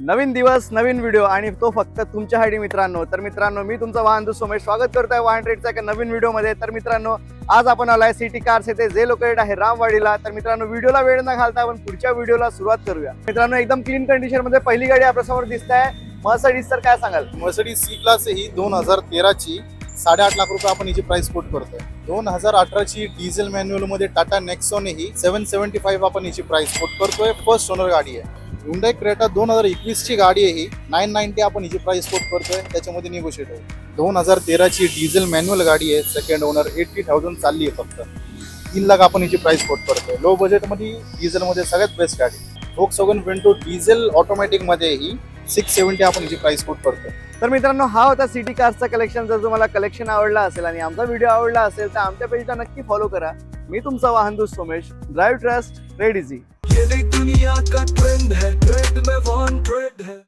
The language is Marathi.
नवीन दिवस नवीन व्हिडिओ आणि तो फक्त तुमच्यासाठी मित्रांनो. तर मित्रांनो, मी तुमचा वाहन दुसरा सोमेश स्वागत करतोय वाहन ट्रेडच्या एका नवीन व्हिडिओमध्ये. तर मित्रांनो, आज आपण आलोय सिटी कार्स येथे, जे लोकेटेड आहे रामवाडीला. तर मित्रांनो, व्हिडिओला वेळ न घालता आपण पुढच्या व्हिडिओला सुरुवात करूया. मित्रांनो, एकदम क्लीन कंडिशन मध्ये पहिली गाडी आपल्यासमोर दिसत आहे, मर्सिडीज. तर काय सांगाल? मर्सिडीज सी क्लास ही 2013 ची 8.5 लाख रुपये आपण हिची प्राइस कोट करतोय. 2018 ची डिझेल मॅन्युअल मध्ये टाटा नेक्सॉन ही 775 आपण हिची प्राइस कोट करतोय. फर्स्ट ओनर गाडी आहे. हुंडई क्रेटा 2021 ची गाडी आहे ही 990 आपण हिची प्राइस कोट करतोय. त्याच्यामध्ये निगोशिएट आहे. 2013 ची डिझेल मॅन्युअल गाडी आहे, सेकंड ओनर, 80,000 चालली आहे फक्त. 3 लाख आपण हिची प्राइस कोट करतोय. लो बजेट मध्ये डिझेल मध्ये सगळ्यात बेस्ट गाडी. Volkswagen Vento डिझेल ऑटोमॅटिक मध्ये ही 670 आपण हिची प्राइस कोट करतोय. तर मित्रांनो, हा होता सिटी कार्सचा कलेक्शन. जर तुम्हाला कलेक्शन आवडला असेल आणि आमचा व्हिडिओ आवडला असेल तर आमच्या पेजला नक्की फॉलो करा. मी तुमचा वाहन दुस Somesh. Drive trust, red easy. ये दुनिया का ट्रेंड है, ट्रेंड में वन ट्रेंड है.